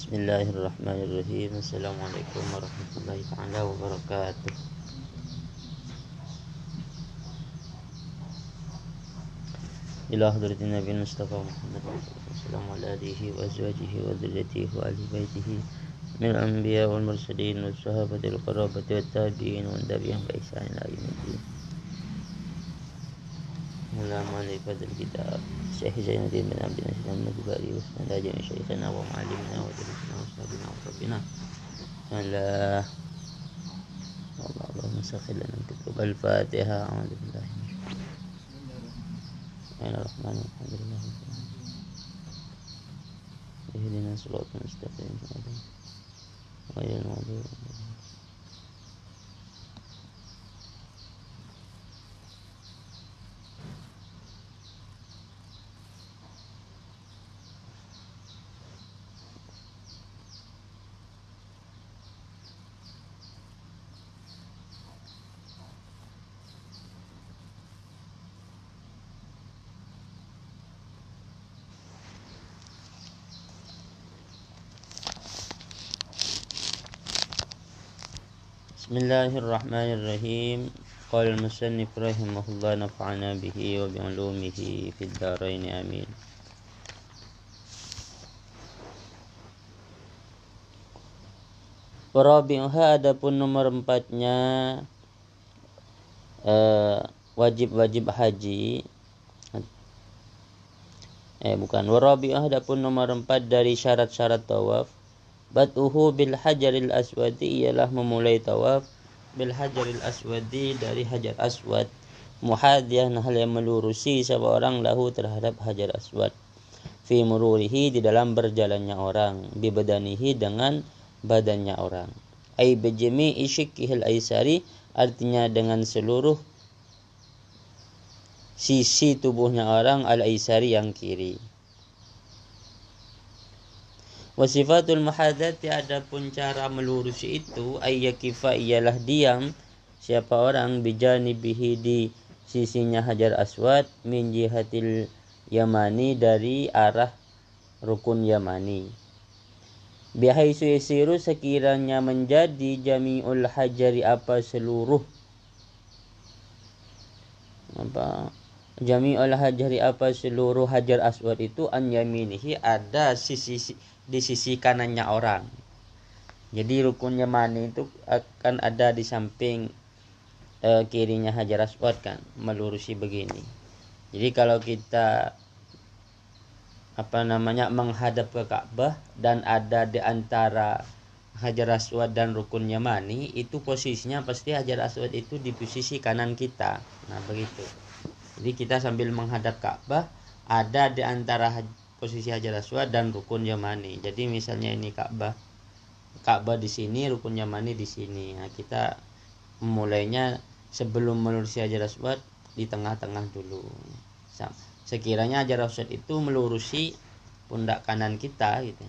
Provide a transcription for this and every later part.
Bismillahirrahmanirrahim. Assalamualaikum warahmatullahi ta'ala wabarakatuh. Ila hadratin Nabi Mustafa Muhammad sallallahu alaihi wa azwajihi wa dzurriyyatihi wa ahli baitihi min al-anbiya wal mursalin was sahabati wal qarabati wat tabi'in wa tabi'ihim bi ihsan ila yaumil ulama li fadl kitab Syekh Zainuddin bin Abdul Aziz Al-Bukhari wa sanad jami' syekhana wa ma'alimna wa dirusna wa sahabina wa rabbina Allah Allahumma sakhir lana kitab al-Fatiha. A'udzu billahi Bismillahirrahmanirrahim. Alhamdulillah. Ihdinas siratal mustaqim. Ghayril maghdubi alaihim. Bismillahirrahmanirrahim. Qala al-musannif rahimahullah nafa'ana bihi wa bi'ulumihi fid dharain amin. Warabi'uha, adapun nomor 4-nya wajib-wajib haji. Warabi'uha, adapun nomor 4 dari syarat-syarat tawaf. Batuhu bil hajaril aswadi, ialah memulai tawaf bil hajaril aswadi, dari hajar aswad. Muhadiyah, hal yang melurusi seseorang lahu terhadap hajar aswad. Fi mururihi, di dalam berjalannya orang. Bi badanihi, dengan badannya orang. Ai bijami isyikihil aisari, artinya dengan seluruh sisi tubuhnya orang, al aisari, yang kiri. Wasifatul muhadati, adapun cara melurusi itu, ayyakifa, ialah diam siapa orang, bijanibihi, di sisinya hajar aswad, min jihatil yamani, dari arah rukun yamani. Bihaisu yasiru, sekiranya menjadi jami'ul hajari, seluruh jami'ul hajari, seluruh hajar aswad itu, an yaminihi, ada di sisi kanannya orang. Jadi rukun yamani itu akan ada di samping kirinya hajar aswad, kan, melurusi begini. Jadi kalau kita menghadap ke Ka'bah dan ada di antara hajar aswad dan rukun yamani, itu posisinya pasti hajar aswad itu di posisi kanan kita. Nah, begitu. Jadi kita sambil menghadap Ka'bah, ada di antara posisi hajar aswad dan rukun yamani. Jadi misalnya ini Ka'bah di sini, rukun yamani di sini. Nah, kita memulainya sebelum melurusi hajar aswad di tengah-tengah dulu. Sekiranya hajar aswad itu melurusi pundak kanan kita, gitu.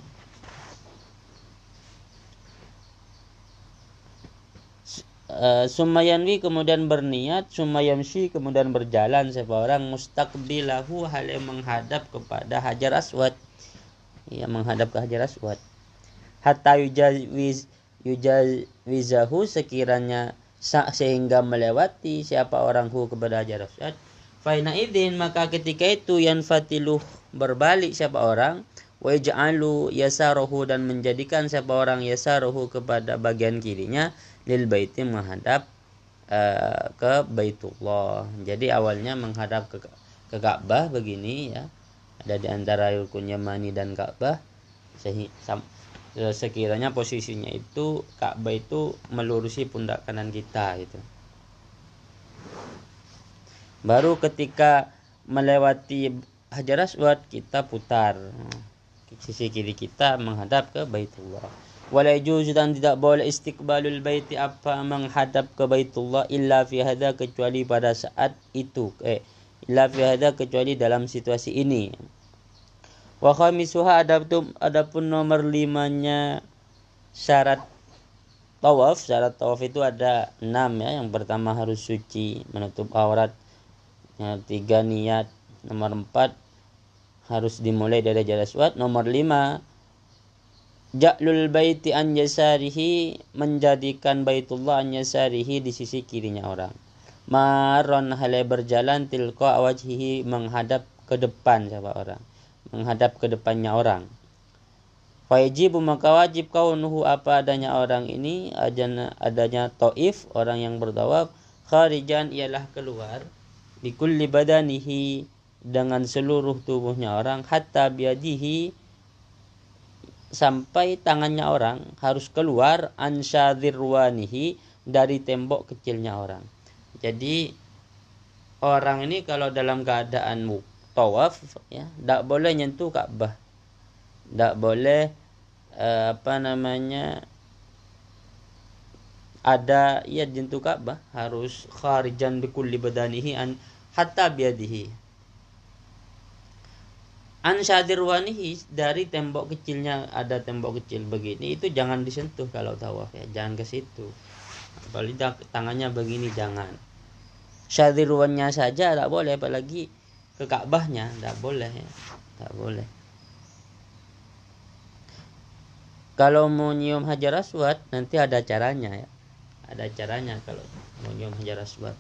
Sumayanwi, kemudian berniat, sumayamshi, kemudian berjalan seseorang, mustaqbilahu, hal yang menghadap kepada hajar aswad, ya, menghadap ke hajar aswad. Hatta yujawizahu, sekiranya sehingga melewati siapa orang kepada hajar aswad. Faina idin, maka ketika itu, yanfatiluh, berbalik siapa orang, wa yaj'alu yasaruhu, dan menjadikan siapa orang yasaruhu kepada bagian kirinya, lil baiti, menghadap ke Baitullah. Jadi awalnya menghadap ke Ka'bah begini, ya, ada di antara rukun yamani dan Ka'bah. Sekiranya posisinya itu Ka'bah itu melurusi pundak kanan kita, gitu. Baru ketika melewati hajar aswad, kita putar sisi kiri kita menghadap ke Baitullah. Wala yajuzu, dan tidak boleh istiqbalul baiti, menghadap ke Baitullah, illa fi hadza, kecuali pada saat itu, illa fi hadza, kecuali dalam situasi ini. Wa khamisuha, adapun nomor 5-nya syarat tawaf. Syarat tawaf itu ada 6, ya. Yang pertama harus suci, menutup aurat. Yang 3 niat. Nomor 4 harus dimulai dari hajar aswad. Nomor 5 Ja'lul baiti an yasarihi, menjadikan Baitullah an yasarihi di sisi kirinya orang. Maron halai berjalan tilqa wajhihi, menghadap ke depan siapa orang. Menghadap ke depannya orang. Fajibu, maka wajib kaunuhu, apa adanya orang ini, adanya taif, orang yang bertawaf, kharijan, ialah keluar, bikulli badanihi, dengan seluruh tubuhnya orang, hatta biadihi, sampai tangannya orang harus keluar, ansyadhirwanihi, dari tembok kecilnya orang. Jadi orang ini kalau dalam keadaan tawaf ya, tidak boleh nyentuh Ka'bah, tidak boleh ada ia jentuh Ka'bah, harus kharijan bikulli badanihi hatta biadihi, an syadirwanihi, dari tembok kecilnya, ada tembok kecil begini, itu jangan disentuh kalau tawaf ya, jangan ke situ, apalagi tangannya begini jangan. Syadirwannya saja tidak boleh, apalagi ke Ka'bahnya tidak boleh ya, tidak boleh. Kalau mau nyium Hajar Aswad nanti ada caranya ya. Ada caranya kalau mau nyium Hajar Aswad.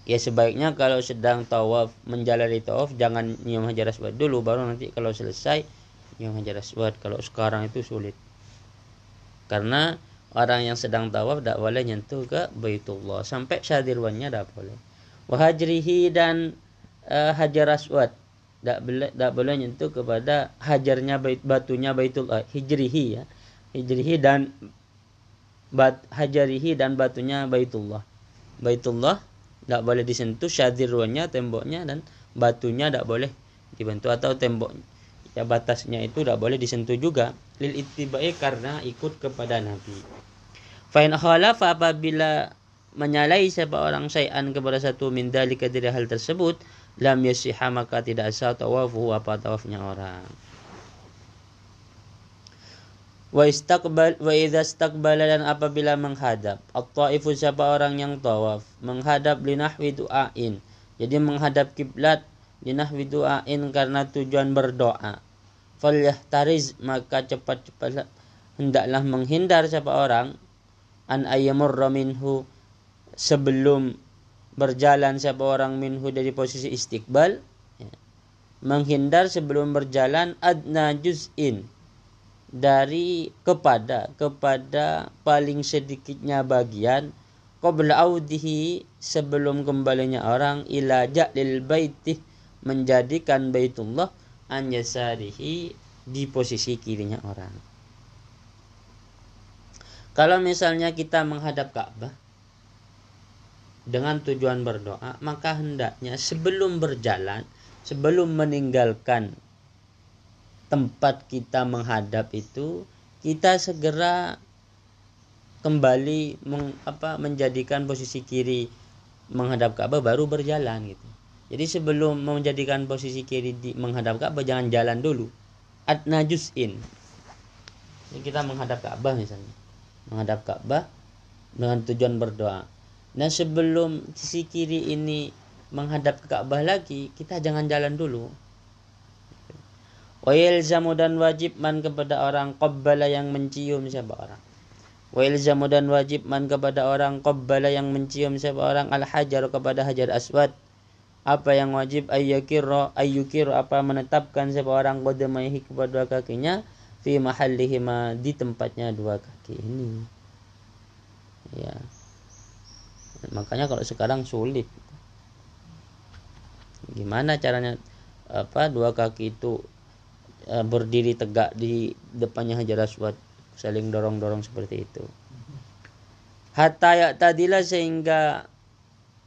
Ya sebaiknya kalau sedang tawaf, menjalani tawaf, jangan nyium Hajar Aswad dulu, baru nanti kalau selesai nyium Hajar Aswad. Kalau sekarang itu sulit. Karena orang yang sedang tawaf tidak boleh nyentuh ke Baitullah, sampai syadirwannya tidak boleh. Wahajrihi, dan Hajar Aswad, tidak boleh nyentuh kepada hajarnya, batunya Baitullah, hijrihi ya, hijrihi dan hajarihi, dan batunya Baitullah. Baitullah tidak boleh disentuh, syadirwannya, temboknya, dan batunya tidak boleh dibantu, atau tembok ya batasnya itu tidak boleh disentuh juga, lil ittiba'i, karena ikut kepada Nabi. Fa in khalafa, apabila menyalahi siapa orang syai'an kepada satu min dzalika, dari hal tersebut, lam yasihha, maka tidak sah tawafuhu, apa tawafnya orang. Wa idza istaqbala, dan apabila menghadap, at-taifu, siapa orang yang tawaf, menghadap linahwi du'ain, jadi menghadap kiblat, linahwi du'ain, karena tujuan berdoa, falyahtariz, maka cepat-cepat hendaklah menghindar siapa orang, an ayyamurra minhu, sebelum berjalan siapa orang, minhu, dari posisi istiqbal ya. Menghindar sebelum berjalan, adna juz'in, dari kepada paling sedikitnya bagian, qabla audihi, sebelum kembalinya orang, ila ja'lil baitih, menjadikan Baitullah, an yasarihi, di posisi kirinya orang. Kalau misalnya kita menghadap Ka'bah dengan tujuan berdoa, maka hendaknya sebelum berjalan, sebelum meninggalkan tempat kita menghadap itu, kita segera kembali menjadikan posisi kiri menghadap Ka'bah, baru berjalan gitu. Jadi sebelum menjadikan posisi kiri menghadap Ka'bah, jangan jalan dulu. Adna juz'in. Jadi kita menghadap Ka'bah misalnya, menghadap Ka'bah dengan tujuan berdoa. Nah sebelum sisi kiri ini menghadap ke Ka'bah lagi, kita jangan jalan dulu. Wa yalzamu, dan wajib man, kepada orang, qabbala, yang mencium siapa orang. Wa yalzamu, dan wajib man, kepada orang, qabbala, yang mencium siapa orang, al-hajar, kepada Hajar Aswad. Apa yang wajib? Ayyukiru, apa menetapkan siapa orang, qadamaihi, kepada kakinya, fi mahallihima, di tempatnya dua kaki ini. Ya. Makanya kalau sekarang sulit. Gimana caranya dua kaki itu berdiri tegak di depannya Hajar Aswad, saling dorong-dorong seperti itu. Hatta ya'tadila, sehingga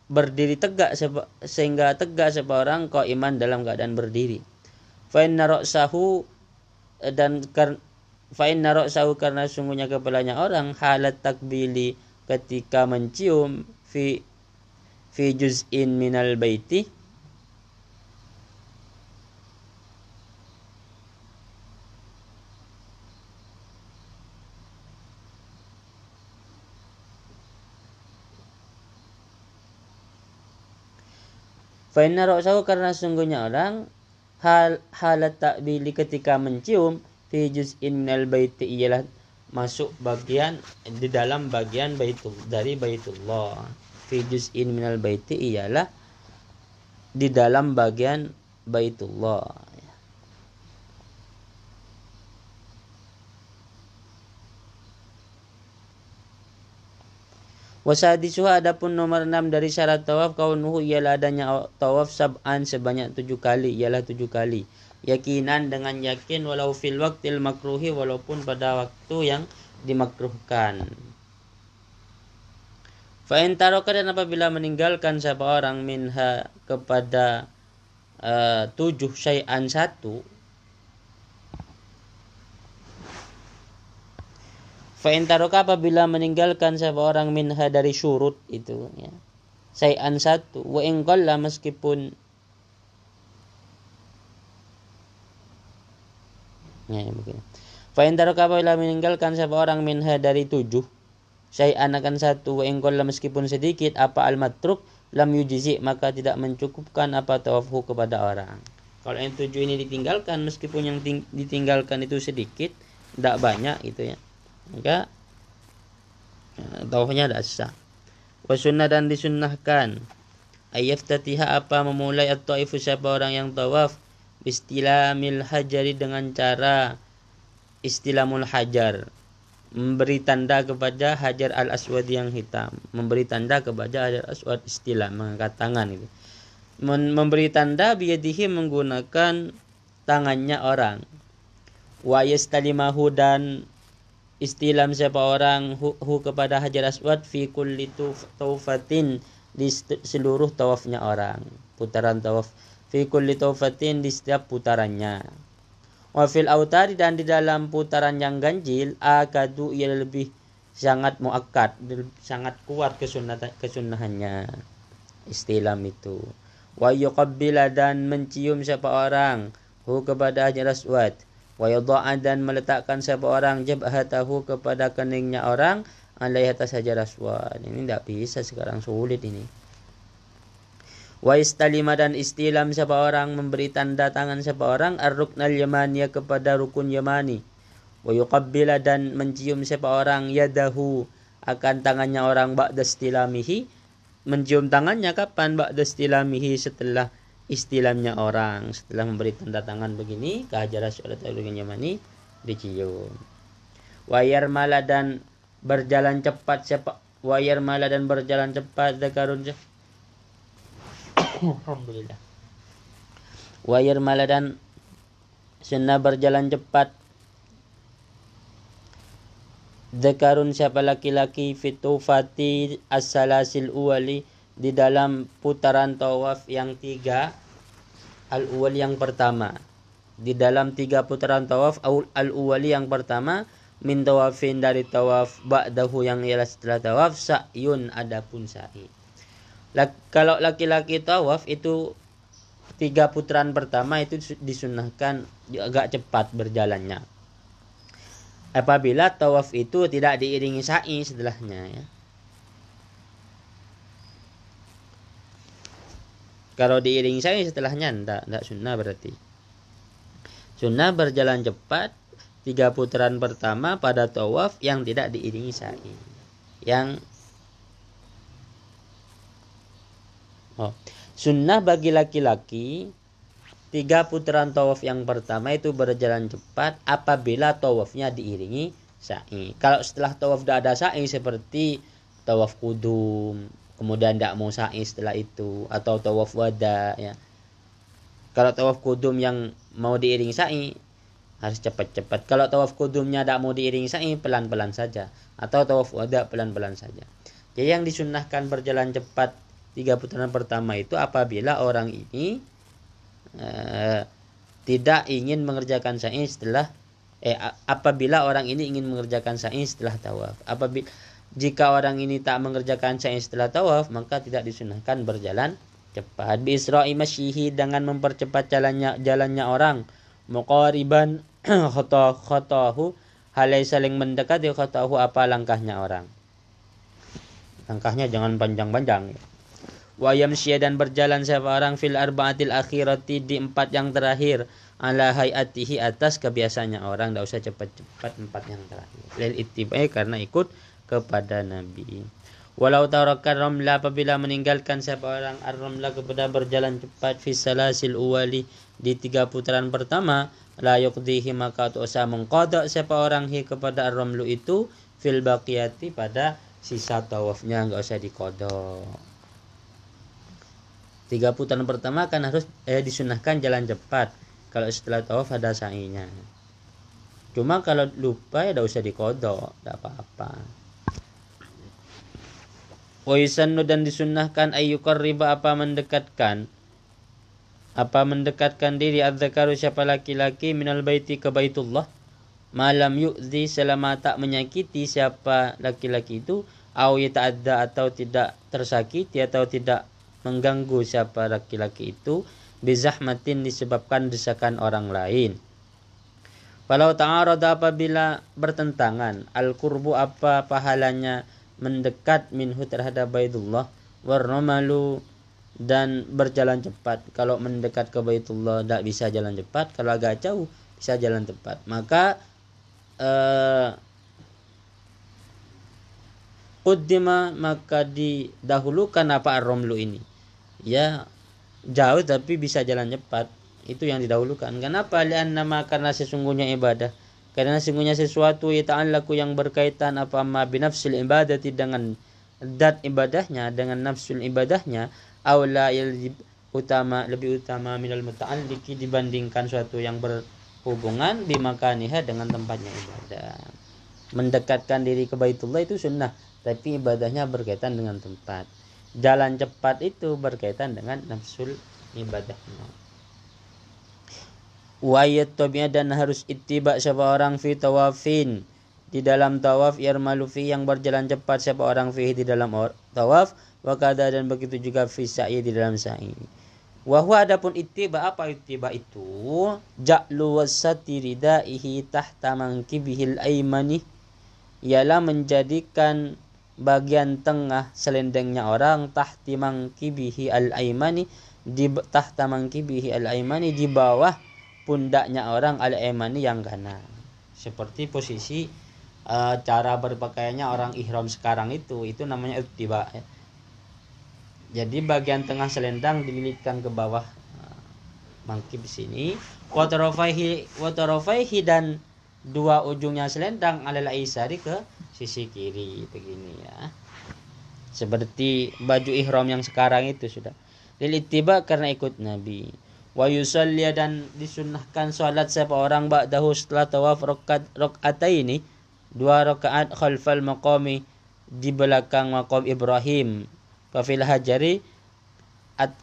berdiri tegak, sehingga tegak seorang, qaiman, dalam keadaan berdiri. Fa inna ra'sahu, karena sungguhnya kepalanya orang, halat takbili, ketika mencium, fi juz'in minal baiti, fa inna ra'sahu, karena sungguhnya orang, halat takbili, ketika mencium, fi juz'in minal baiti ialah masuk bagian di dalam bagian dari Baitullah. Fi juz'in minal baiti ialah di dalam bagian Baitullah. Wasadisuha adapun nomor 6 dari syarat tawaf kaunuhu ialah adanya tawaf sab'an sebanyak 7 kali, ialah 7 kali. Yakinan dengan yakin walau fil waqtil makruhi walaupun pada waktu yang dimakruhkan. Fa in taraka dan apabila meninggalkan siapa orang minha kepada 7 syai'an satu. Fa in taraka apabila meninggalkan siapa orang minha dari syurut itu ya. Syai'an satu wa in qalla meskipun ya begini. Fa in taraka apabila meninggalkan siapa orang minha dari 7 syai'an akan satu wa in qalla meskipun sedikit apa al-matruk lam yujzi maka tidak mencukupkan apa tawafhu kepada orang. Kalau yang 7 ini ditinggalkan meskipun yang ditinggalkan itu sedikit, tidak banyak gitu ya. Maka tawafnya tidak sah. Wa sunnah dan disunnahkan ayyaftatiha apa memulai at-taifu siapa orang yang tawaf istilamil hajari dengan cara istilamul hajar, memberi tanda kepada hajar al-aswad yang hitam, memberi tanda kepada hajar aswad istilam mengangkat tangan itu. Memberi tanda biyadihi menggunakan tangannya orang. Wa yastalimahu dan istilam siapa orang hu kepada hajar aswad fi kulli tawfatin di seluruh tawafnya orang, putaran tawaf fi kulli tawfatin di setiap putarannya. Wa fil autari dan di dalam putaran yang ganjil akadu ia lebih sangat muakkad, sangat kuat kesunahannya istilam itu. Wa yuqabbila dan mencium siapa orang hu kepada hajar aswad. Wa yadha'a dan meletakkan siapa orang jabhatahu kepada keningnya orang alaihi atas hajar aswad. Ini tidak bisa sekarang, sulit ini. Wa istalima dan istilam siapa orang memberi tanda tangan siapa orang ar-ruknal yamaniyah kepada rukun yamani. Wa yuqabbila dan mencium siapa orang yadahu akan tangannya orang ba'da istilamihi, mencium tangannya kapan? Ba'da istilamihi setelah istilamnya orang, setelah memberi tanda tangan begini ke hajar aswad atau rukun yamani dicium. Wa yarmala dan berjalan cepat siapa zakarun alhamdulillah. Wa yarmala dan sunnah berjalan cepat zakarun siapa laki-laki fitufati as-salasil uwali di dalam putaran tawaf yang 3 al-uwal yang pertama. Di dalam 3 putaran tawaf al-uwali yang pertama min tawafin dari tawaf ba'dahu yang ialah setelah tawaf sa'yun adapun sa'i. Kalau laki-laki tawaf itu 3 putaran pertama itu disunnahkan agak cepat berjalannya. Apabila tawaf itu tidak diiringi sa'i setelahnya ya. Kalau diiringi sa'i setelahnya enggak sunnah berarti. Sunnah berjalan cepat 3 putaran pertama pada tawaf yang tidak diiringi sa'i. Sunnah bagi laki-laki 3 putaran tawaf yang pertama itu berjalan cepat apabila tawafnya diiringi sa'i. Kalau setelah tawaf tidak ada sa'i seperti tawaf qudum, kemudian tidak mau sa'i setelah itu, atau tawaf wada ya. Kalau tawaf qudum yang mau diiringi sa'i harus cepat-cepat. Kalau tawaf qudumnya tidak mau diiringi sa'i pelan-pelan saja, atau tawaf wada pelan-pelan saja. Jadi yang disunnahkan berjalan cepat 3 putaran pertama itu apabila orang ini tidak ingin mengerjakan sa'i apabila orang ini ingin mengerjakan sa'i setelah tawaf. Jika orang ini tak mengerjakan sa'i setelah tawaf, maka tidak disunahkan berjalan cepat. Bi isra'i masyihi dengan mempercepat jalannya orang, muqariban khatahu halai saling mendekati khatahu apa langkahnya orang. Langkahnya jangan panjang-panjang. Wa yamshiya dan berjalan siapa orang fil arba'atil akhirati di 4 yang terakhir ala hayatihi atas kebiasaannya orang, tidak usah cepat-cepat 4 yang terakhir. Lil ittibai karena ikut kepada Nabi. Walau tarakan ramla apabila meninggalkan siapa orang ar-ramla kepada berjalan cepat fi salasil uwali di 3 putaran pertama, la yuqdihi maka tak usah mengqada siapa orang kepada ar-ramlu itu fil baqiyati pada sisa tawafnya, enggak usah diqada. 3 putaran pertama kan harus disunahkan jalan cepat. Kalau setelah tawaf ada sa'inya. Cuma kalau lupa ya tidak usah diqada, tidak apa-apa. Wa yusannu dan disunnahkan ayyuqarriba apa mendekatkan diri adzakaru siapa laki-laki minal baiti ke Baitullah malam yu'zi selama tak menyakiti siapa laki-laki itu, au yata'adda atau tidak tersakiti atau tidak mengganggu siapa laki-laki itu, bizahmatin disebabkan desakan orang lain. Walau ta'arada apabila bertentangan al-qurbu apa pahalanya mendekat minhu terhadap Baitullah warramalu dan berjalan cepat. Kalau mendekat ke Baitullah tidak bisa jalan cepat, kalau agak jauh bisa jalan cepat. Maka qaddima maka didahulukan apa ar-ramlu ini. Ya jauh tapi bisa jalan cepat, itu yang didahulukan. Kenapa? Karena sesungguhnya ibadah, karena sesungguhnya sesuatu yata'allaku yang berkaitan apa ma binafsil ibadati dengan dat ibadahnya, dengan nafsul ibadahnya, aula lebih utama minal muta'alliqi dibandingkan suatu yang berhubungan bimakaniha dengan tempatnya ibadah. Mendekatkan diri ke Baitullah itu sunnah, tapi ibadahnya berkaitan dengan tempat. Jalan cepat itu berkaitan dengan nafsul ibadahnya. Wa yattabi'a dan harus ittiba siapa orang fi tawafin di dalam tawaf, yarmalu fi yang berjalan cepat siapa orang fi di dalam tawaf, wa kada dan begitu juga fi sa'i di dalam sa'i. Wa huwa adapun ittiba apa ittiba itu? Ja'lu wasati ridaihi tahta mankibihil aymani, ialah menjadikan bagian tengah selendangnya orang tahti mangkibihi al-aymani tahta mangkibihi al-aymani di bawah pundaknya orang al-aymani yang kanan. Seperti posisi cara berpakaiannya orang ihram sekarang itu namanya ittiba ya. Jadi bagian tengah selendang dililitkan ke bawah mangkib sini, wa tarafaihi dan dua ujungnya selendang alal aisari ke sisi kiri begini ya. Seperti baju ihram yang sekarang itu sudah. Lil ittiba karena ikut Nabi. Wa yusalli dan disunnahkan salat siapa orang ba'dahu setelah tawaf rakaataini 2 rakaat khalfal maqami di belakang maqam Ibrahim. Fa fil hajari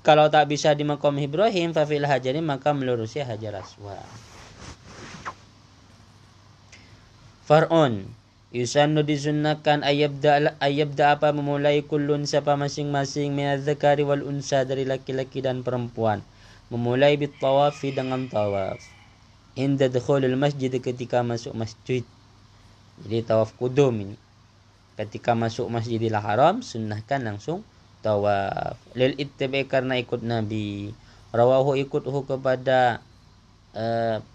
kalau tak bisa di maqam Ibrahim fa fil hajari maka melurusi Hajar Aswad. Far'un yusannu disunnahkan ayyabda apa memulai kullun siapa masing-masing minaz zakari wal unsa dari laki-laki dan perempuan, memulai bitawafi dengan tawaf inda dukhulil masjid ketika masuk masjid. Jadi tawaf qudum ini ketika masuk Masjidil Haram sunnahkan langsung tawaf. Lil ittiba karena ikut Nabi. Rawahu ikuthu kepada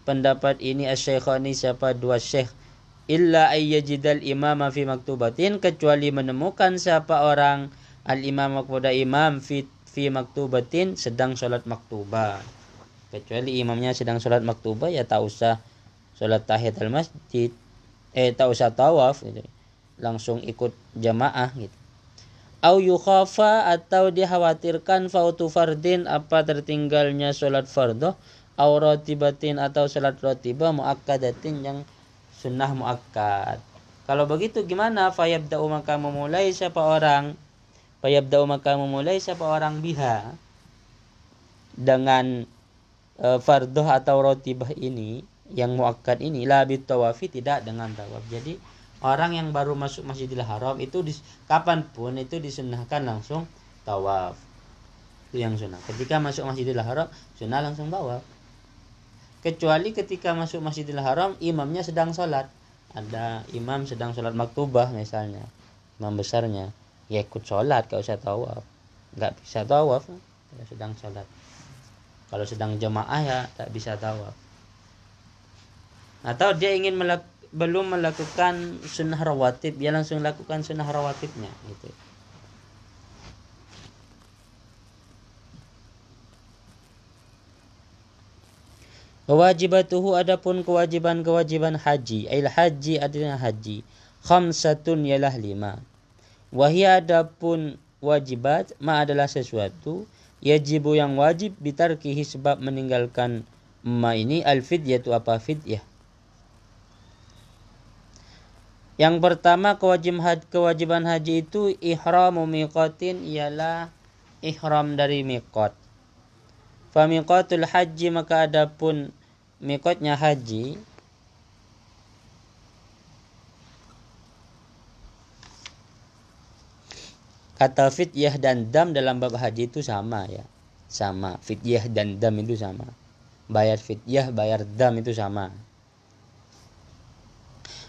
pendapat ini asy-syaikhani siapa dua syekh, illa ayyajidal imama fi maktubatin kecuali menemukan siapa orang al-imam kepada imam fi maktubatin sedang sholat maktubah. Kecuali imamnya sedang sholat maktubah ya tak usah sholat tahiyatul masjid, tak usah tawaf gitu. Langsung ikut jamaah gitu. Au yukhafa atau dikhawatirkan fautu fardin apa tertinggalnya sholat fardhu, au ratibatin atau sholat ratibah muakkadatin yang sunnah muakkad. Kalau begitu gimana? Fayabda'u maka memulai siapa orang biha dengan fardhu atau ratibah ini yang muakkad ini la bitawafi tidak dengan tawaf. Jadi orang yang baru masuk Masjidil Haram itu kapanpun itu disunnahkan langsung tawaf. Itu yang sunnah. Ketika masuk Masjidil Haram sunnah langsung tawaf. Kecuali ketika masuk Masjidil Haram imamnya sedang sholat. Ada imam sedang sholat maktubah misalnya, imam besarnya, ya ikut sholat, gak usah tawaf. Gak bisa tawaf kalau sedang sholat. Kalau sedang jamaah ya tak bisa tawaf. Atau dia ingin belum melakukan sunnah rawatib, dia langsung lakukan sunnah rawatibnya gitu. Wajibatuhu, adapun kewajiban haji, ail haji adalah haji, khamsatun ialah 5. Wahia, adapun wajibat, ma adalah sesuatu, yajibu yang wajib, bitarkihi sebab meninggalkan ma ini, al fidyah itu apa fidyah. Yang pertama kewajiban haji itu ihramu miqatin, ialah ihram dari miqat. Fa miqatul haji, maka adapun miqatnya haji, kata fidyah dan dam dalam bab haji itu sama ya. Sama, fidyah dan dam itu sama. Bayar fidyah, bayar dam itu sama.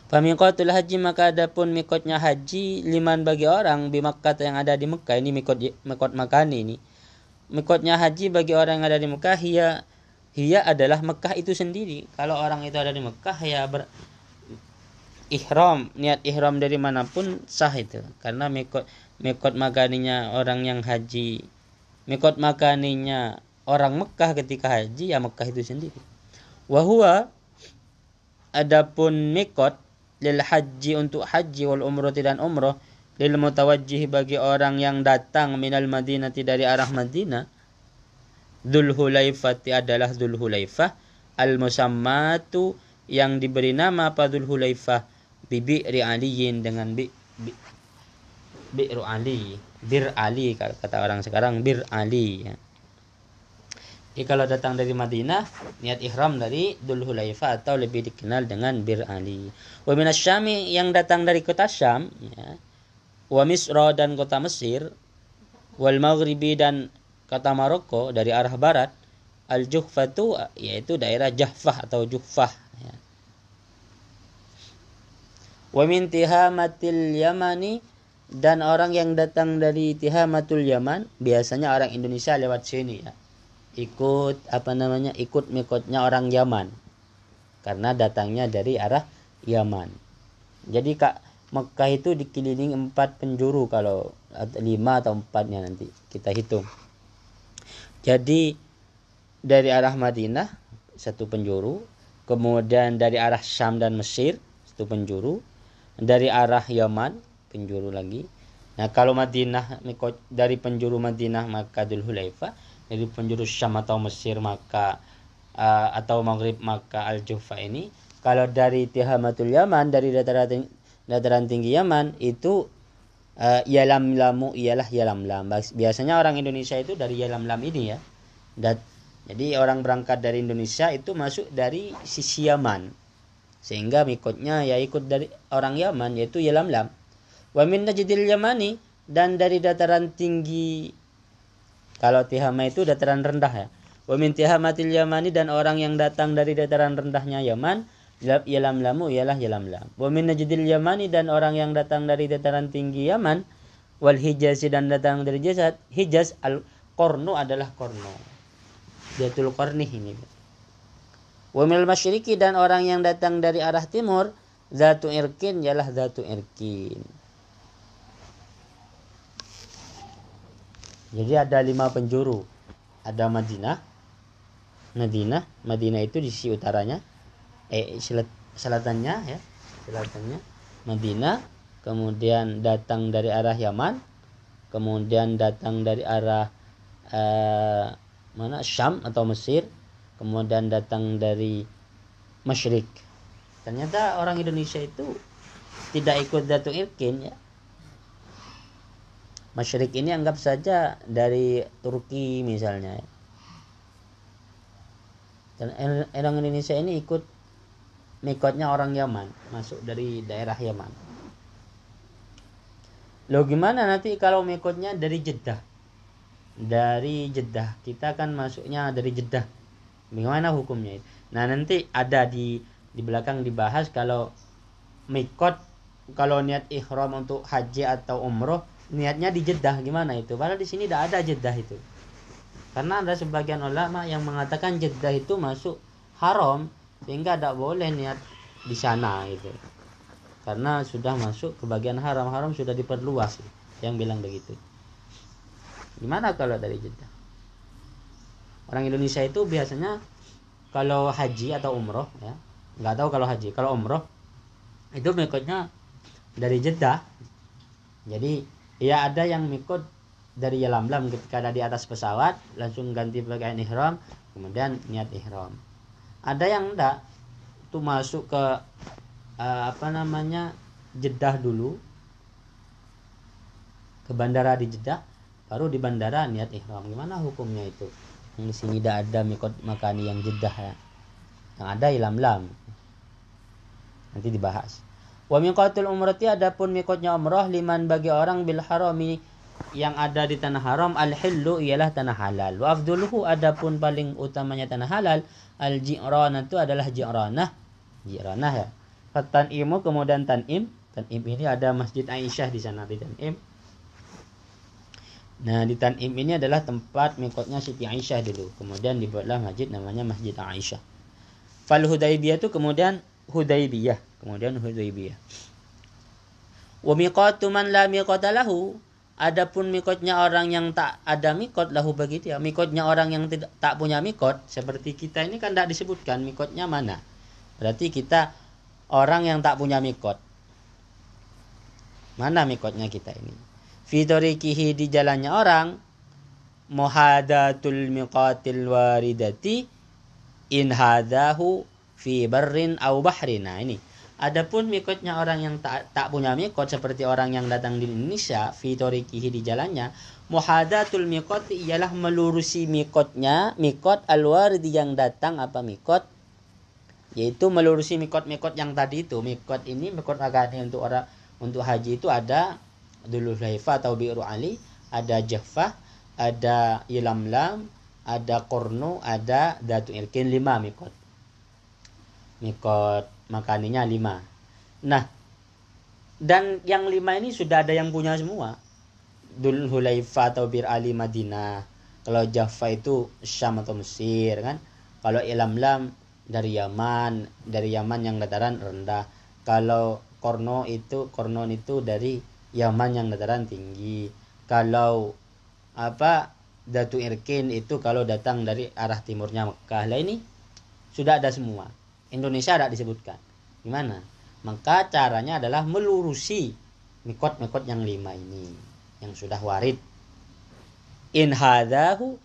Fa miqatul haji, maka adapun miqatnya haji, liman bagi orang di Makkah yang ada di Mekah, ini miqat makani ini. Miqatnya haji bagi orang yang ada di Mekah, hiya adalah Mekah itu sendiri. Kalau orang itu ada di Mekah ya niat ihram dari manapun sah itu. Karena miqat makaninya orang yang haji, miqat makaninya orang Mekah ketika haji ya Mekah itu sendiri. Wa huwa, adapun miqat lil haji untuk haji, wal umrati dan umrah, lil mutawajjih bagi orang yang datang minal madinati dari arah Madinah, Dzul Hulaifati adalah Dzul Hulaifah, al musammatu yang diberi nama apa Dzul Hulaifah, bi'ri aliyin dengan bi'ru ali, bir ali kata orang sekarang, bir ali ya. Jadi kalau datang dari Madinah, niat ihram dari Dzul Hulaifah atau lebih dikenal dengan bir ali. Wa minasyami, yang datang dari kota Syam ya. Wa Misra, dan kota Mesir. Wal Maghribi, dan kota Maroko dari arah barat. Al Juhfatu, yaitu daerah Jahfah atau Juhfah ya. Wa min Tihamatil Yamani, dan orang yang datang dari Tihamatul Yaman, biasanya orang Indonesia lewat sini ya. Ikut miqatnya orang Yaman. Karena datangnya dari arah Yaman. Jadi Mekah itu dikelilingi 4 penjuru, kalau 5 atau 4-nya nanti kita hitung. Jadi dari arah Madinah 1 penjuru, kemudian dari arah Syam dan Mesir 1 penjuru, dari arah Yaman penjuru lagi. Nah kalau Madinah dari penjuru Madinah maka Dzul Hulaifah, dari penjuru Syam atau Mesir maka atau Maghrib maka Al Juhfa ini. Kalau dari Tihamatul Yaman, dari dataran tinggi Yaman itu Yalamlamu ialah Yalamlam. Biasanya orang Indonesia itu dari Yalamlam ini ya. Jadi orang berangkat dari Indonesia itu masuk dari sisi Yaman. Sehingga miqatnya ya ikut dari orang Yaman, yaitu Yalamlam. Wa min Najdil Yamani, dan dari dataran tinggi, kalau Tihama itu dataran rendah ya. Wa min Tihamatil Yamani, dan orang yang datang dari dataran rendahnya Yaman, Yalamlamu ialah Yalamlam. Wa min Najdil Yamani, dan orang yang datang dari dataran tinggi Yaman, wal Hijaz, dan datang dari Hijaz, al Qarnu adalah Qarnu. Jatul Qarnih ini. Wa minal masyriqi, dan orang yang datang dari arah timur, Zatu Irkin ialah Zatu Irkin. Jadi ada 5 penjuru. Ada Madinah itu di sisi utaranya, selatannya ya, selatannya Madinah, kemudian datang dari arah Yaman, kemudian datang dari arah Syam atau Mesir, kemudian datang dari Masyrik. Ternyata orang Indonesia itu tidak ikut Zatu Irkin ya. Masyrik ini anggap saja dari Turki misalnya. Dan orang Indonesia ini ikut miqatnya orang Yaman, masuk dari daerah Yaman. Loh gimana nanti kalau miqatnya dari Jeddah? Dari Jeddah, kita kan masuknya dari Jeddah. Bagaimana hukumnya itu? Nah nanti ada di belakang dibahas kalau miqat, kalau niat ihram untuk haji atau umroh niatnya di Jeddah gimana itu? Padahal di sini tidak ada Jeddah itu. Karena ada sebagian ulama yang mengatakan Jeddah itu masuk haram sehingga tidak boleh niat di sana gitu. Karena sudah masuk ke bagian haram, haram sudah diperluas yang bilang begitu. Gimana kalau dari Jeddah? Orang Indonesia itu biasanya kalau haji atau umroh ya, nggak tahu kalau haji, kalau umroh itu mikotnya dari Jeddah. Jadi ya ada yang mikot dari Yalamlam ketika ada di atas pesawat langsung ganti pakaian ihram kemudian niat ihram. Ada yang enggak, itu masuk ke Jeddah dulu, ke bandara di Jeddah, baru di bandara niat ihram. Gimana hukumnya itu? Yang di sini tidak ada mikot makani yang Jeddah ya. Yang ada Yalamlam. Nanti dibahas. Wa miqatul umrati, adapun mikotnya umrah liman bagi orang bil harami yang ada di tanah haram, al hillu ialah tanah halal. Wa afduluhu, adapun paling utamanya tanah halal, al ji'ranah itu adalah ji'ranah ya. Tan'imu, kemudian Tan'im ini ada Masjid Aisyah di sana di Tan'im. Nah di Tan'im ini adalah tempat mikotnya Siti Aisyah dulu, kemudian dibuatlah masjid namanya Masjid Aisyah. Fal Hudaybiyah itu kemudian Hudaybiyah. Wa miqatu man la miqata lahu, adapun mikotnya orang yang tak ada mikot lahu bagi dia. Mikotnya orang yang tak punya mikot, seperti kita ini kan tidak disebutkan mikotnya mana. Berarti kita orang yang tak punya mikot. Mana mikotnya kita ini? Fi tariqihi, di jalannya orang, muhadatul miqatil waridati in hadahu fi barrin aw bahrin. Nah ini. Adapun mikotnya orang yang tak punya mikot seperti orang yang datang di Indonesia, fi tariqihi, di jalannya, muhadatul miqat ialah melurusi mikotnya, mikot al-waridi yang datang apa mikot, yaitu melurusi mikot-mikot yang tadi itu. Mikot ini mikot agani untuk haji itu ada Dzulhulaifah atau Bi'ru Ali, ada Jaffah, ada Yalamlam, ada Qornu, ada Dzatu Irkin. 5 mikot. Mikot makaninya 5. Nah, dan yang 5 ini sudah ada yang punya semua. Dzulhulaifah atau Bir Ali Madinah. Kalau Jaffah itu Syam atau Mesir kan. Kalau Yalamlam dari Yaman yang dataran rendah. Kalau Qornon itu dari Yaman yang dataran tinggi. Kalau Dzatu Irkin itu kalau datang dari arah timurnya Mekah. Lah ini sudah ada semua. Indonesia tidak disebutkan. Gimana? Maka caranya adalah melurusi mikot-mikot yang 5 ini yang sudah warid. In hadahu,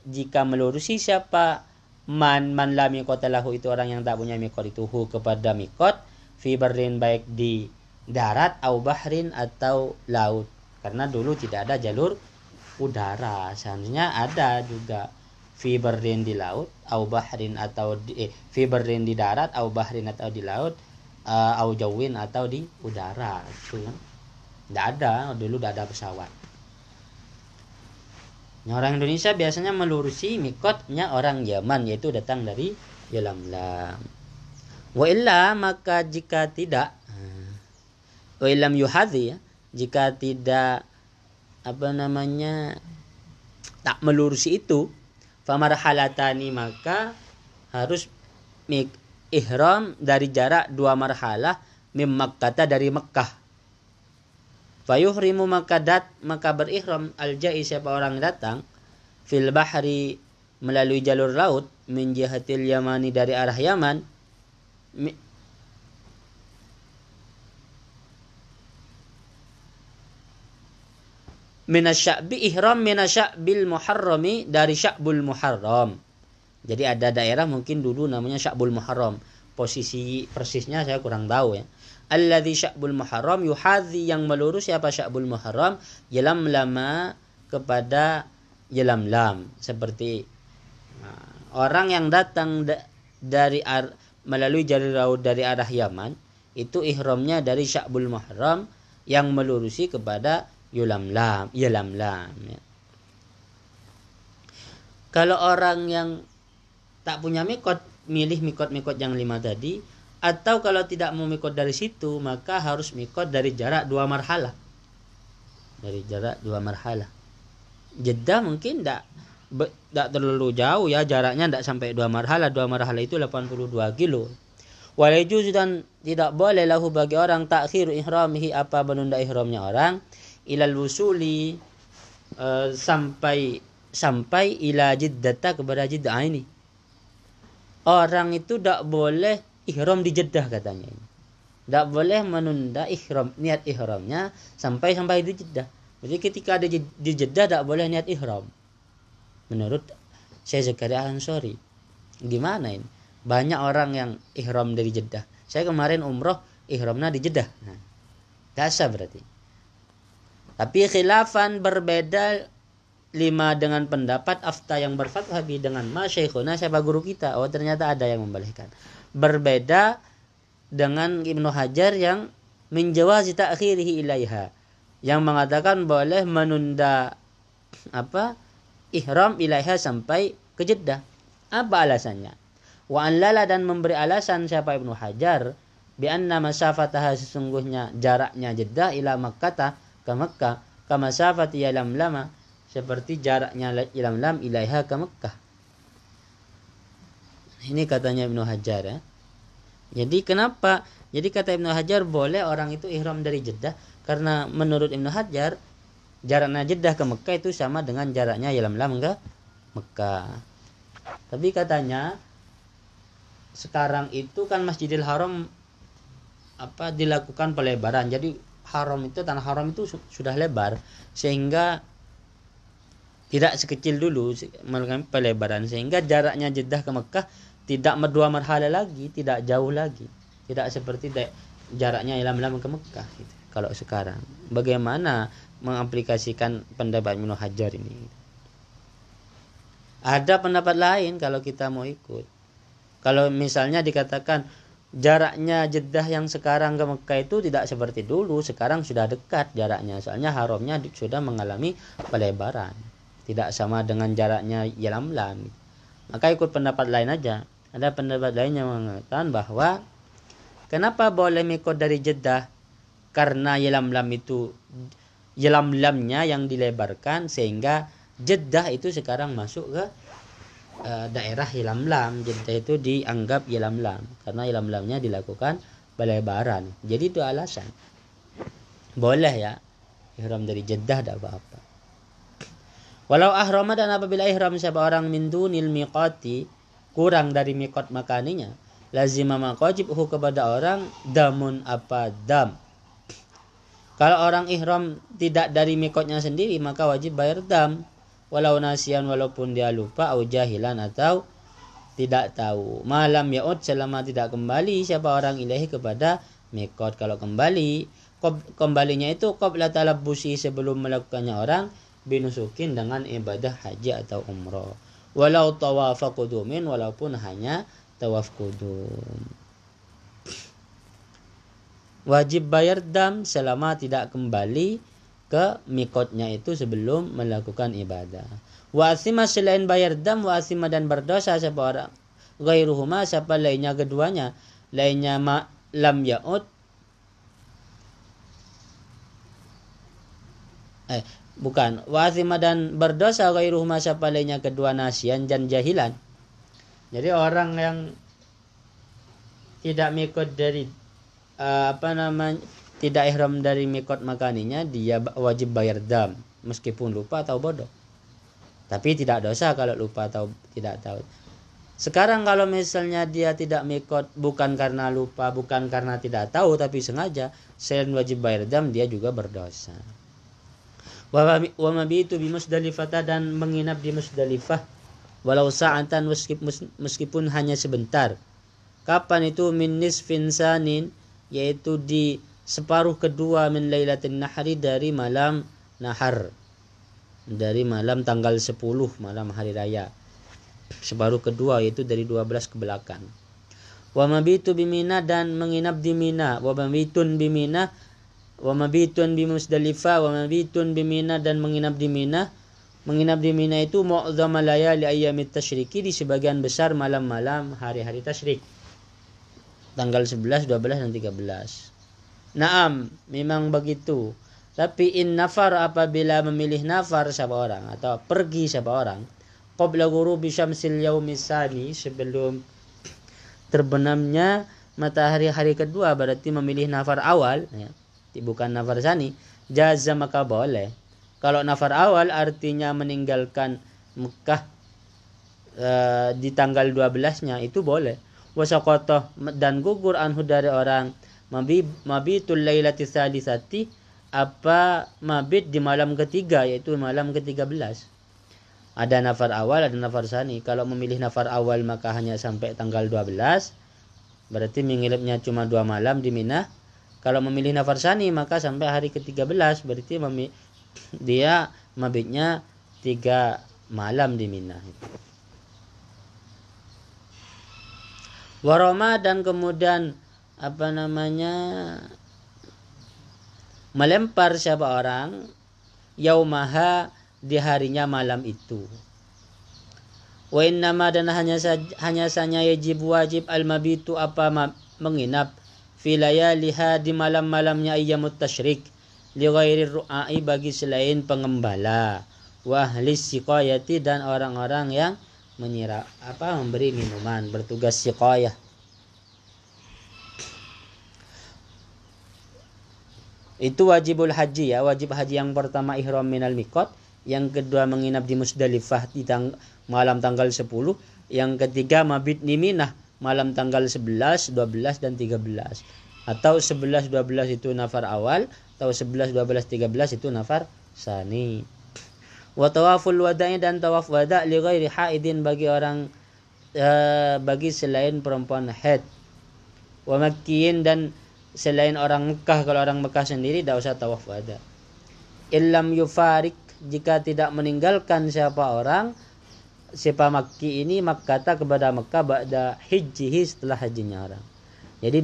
jika melurusi siapa man la miqata lahu, itu orang yang tak punya mikot itu kepada mikot, fi barrin, baik di darat, au bahrin, atau laut. Karena dulu tidak ada jalur udara, seharusnya ada juga fi barrin di laut, au bahrin atau fi barrin di darat, au bahrin atau di laut, au jawin atau di udara. Itu kan tidak ada, dulu tidak ada pesawat. Orang Indonesia biasanya melurusi mikotnya orang Yaman, yaitu datang dari Yalamlam. Wa illa, maka jika tidak, wa illam yuhadhi, jika tidak tak melurusi itu, famarhalatani, maka harus ihram dari jarak 2 marhalah mim Makkah, dari Mekah. Fayuhrimu, maka berihram al-ja'i, siapa orang datang, fil bahri, melalui jalur laut, min jihatil yamani, dari arah Yaman, minasya'bi, ihram minasya'bil muharrami, dari Sya'bul Muharram. Jadi ada daerah mungkin dulu namanya Sya'bul Muharram. Posisi persisnya saya kurang tahu ya. Alladzi Sya'bul Muharram, yuhadzi, yang melurus siapa Sya'bul Muharram, Yalamlama, kepada Yalamlam. Seperti orang yang datang melalui jalur laut dari arah Yaman, itu ihramnya dari Sya'bul Muharram yang melurusi kepada Yalamlam ya. Kalau orang yang tak punya mikot, milih mikot-mikot yang 5 tadi, atau kalau tidak mau mikot dari situ, maka harus mikot dari jarak 2 marhalah. Dari jarak 2 marhalah. Jeddah mungkin tidak terlalu jauh ya, jaraknya tidak sampai 2 marhalah. 2 marhalah itu 82 kilo. Wala yajuzu dan tidak boleh lahu bagi orang ta'khiru ihramihi apa menunda ihramnya orang ilal wusuli sampai ila jiddata kepada Jeddah ini. Orang itu tidak boleh ihram di Jeddah katanya ini. Tidak boleh menunda niat ihramnya sampai di Jeddah. Jadi ketika ada di Jeddah tidak boleh niat ihram. Menurut Syekh Zakaria Al-Ansari. Gimana ini? Banyak orang yang ihram dari Jeddah. Saya kemarin umroh ihramnya di Jeddah. Nah, dasar berarti. Tapi khilafan berbeda 5 dengan pendapat afta yang berfatwa dengan masyayikhuna siapa guru kita. Oh ternyata ada yang membolehkan. Berbeda dengan Ibnu Hajar yang menjawazi ta'khirihi ilaiha, yang mengatakan boleh menunda ihram ilaiha sampai ke Jeddah. Apa alasannya? Wa anlala dan memberi alasan siapa Ibnu Hajar bi anna masafataha sesungguhnya jaraknya Jeddah ila Makkah ke Mekkah kama masafati Yalamlama seperti jaraknya Yalamlam ilaiha ke Mekkah. Ini katanya Ibnu Hajar ya. Jadi kenapa? Jadi kata Ibnu Hajar boleh orang itu ihram dari Jeddah karena menurut Ibnu Hajar jaraknya Jeddah ke Mekkah itu sama dengan jaraknya Yalamlam ke Mekkah. Tapi katanya sekarang itu kan Masjidil Haram dilakukan pelebaran. Jadi tanah haram itu sudah lebar sehingga tidak sekecil dulu melakukan pelebaran sehingga jaraknya Jeddah ke Mekkah tidak 2 marhalah lagi, tidak jauh lagi. Tidak seperti jaraknya Yalamlam ke Mekkah gitu. Kalau sekarang bagaimana mengaplikasikan pendapat Ibnu Hajar ini? Ada pendapat lain kalau kita mau ikut. Kalau misalnya dikatakan jaraknya Jeddah yang sekarang ke Mekkah itu tidak seperti dulu, sekarang sudah dekat jaraknya. Soalnya haramnya sudah mengalami pelebaran. Tidak sama dengan jaraknya Yalamlam. Maka ikut pendapat lain aja. Ada pendapat lain yang mengatakan bahwa kenapa boleh mikot dari Jeddah? Karena Yalamlamnya yang dilebarkan sehingga Jeddah itu sekarang masuk ke daerah Yalamlam. Jeddah itu dianggap Yalamlam karena Yalamlamnya dilakukan pelebaran. Jadi itu alasan. Boleh ya ihram dari Jeddah tidak apa-apa. Walau ahrama dan apabila ihram siapa orang min dunil miqati kurang dari miqat makaninya lazima maqajibhu kepada orang damun dam. Kalau orang ihram tidak dari miqatnya sendiri maka wajib bayar dam walau nasian walaupun dia lupa atau jahilan atau tidak tahu. Malam yaud selama tidak kembali siapa orang ilahi kepada miqat. Kalau kembalinya itu qabla talabbusi sebelum melakukannya orang binusukin dengan ibadah haji atau umrah. Walau tawafa qudumin walaupun hanya tawaf qudum. Wajib bayar dam selama tidak kembali ke mikotnya itu sebelum melakukan ibadah. Wa asima selain bayar dam wa asima dan berdosa siapa orang ghairuhuma siapa lainnya keduanya lainnya lam yaud bukan wasima dan berdosa ghairuhuma siapa lainnya kedua nasian dan jahilan. Jadi orang yang tidak mikot dari tidak ihram dari mikot makaninya dia wajib bayar dam meskipun lupa atau bodoh. Tapi tidak dosa kalau lupa atau tidak tahu. Sekarang kalau misalnya dia tidak mikot bukan karena lupa, bukan karena tidak tahu tapi sengaja, selain wajib bayar dam dia juga berdosa. Wa mabitu bi Musdalifah dan menginap di Musdalifah walau sa'atan meskipun hanya sebentar. Kapan itu min nisfin sanin yaitu di separuh kedua min lailatin nahri dari malam nahar. Dari malam tanggal 10 malam hari raya. Separuh kedua yaitu dari 12 ke belakang. Wa mabitu bi Mina dan menginap di Mina. Wa mabitun bi Mina wa mabitun bi Musdalifah wa mabitun bi Mina dan menginap di Mina. Menginap di Mina itu mu'dhamal layali ayyamit tasyriki di sebagian besar malam-malam hari-hari tasyrik. Tanggal 11, 12 dan 13. Naam, memang begitu. Tapi in nafar apabila memilih nafar siapa orang atau pergi siapa orang, qabla ghurubi syamsil yaumis tsani, sebelum terbenamnya matahari hari kedua, berarti memilih nafar awal ya, bukan nafar tsani, jaza maka boleh. Kalau nafar awal artinya meninggalkan Mekah di tanggal 12-nya, itu boleh. Wasaqata, dan gugur anhu dari orang mabitul lailati tsalitsati, apa mabit di malam ketiga, yaitu malam ke-13. Ada nafar awal, ada nafar tsani. Kalau memilih nafar awal maka hanya sampai tanggal 12, berarti menginapnya cuma 2 malam di Mina. Kalau memilih nafar tsani maka sampai hari ke-13, berarti dia mabitnya 3 malam di Mina. Waroma, dan kemudian melempar siapa orang yaumaha, di harinya malam itu. Wa innama, dan hanya saja wajib al-mabitu, menginap fi layaliha, di malam-malamnya ayyamut tasyrik, li ghairi ru'ai, bagi selain pengembala, wa ahli siqayati, dan orang-orang yang memberi minuman, bertugas siqayah. Itu wajibul haji ya, wajib haji yang pertama ihram minal miqat, yang kedua menginap di Musdalifah di malam tanggal 10, yang ketiga mabit di Minah malam tanggal 11, 12 dan 13. Atau 11 12 itu nafar awal, atau 11 12 13 itu nafar tsani. Wa tawaful wada'i, dan tawaf wada' li ghairi haidin, bagi orang bagi selain perempuan haid. Wa makkiyin, dan selain orang Mekah. Kalau orang Mekah sendiri tidak usah tawaf wada'. Illam yufarik, jika tidak meninggalkan siapa Makki ini Makkata, kepada Mekah, ba'da hijjihi, setelah hajinya orang. Jadi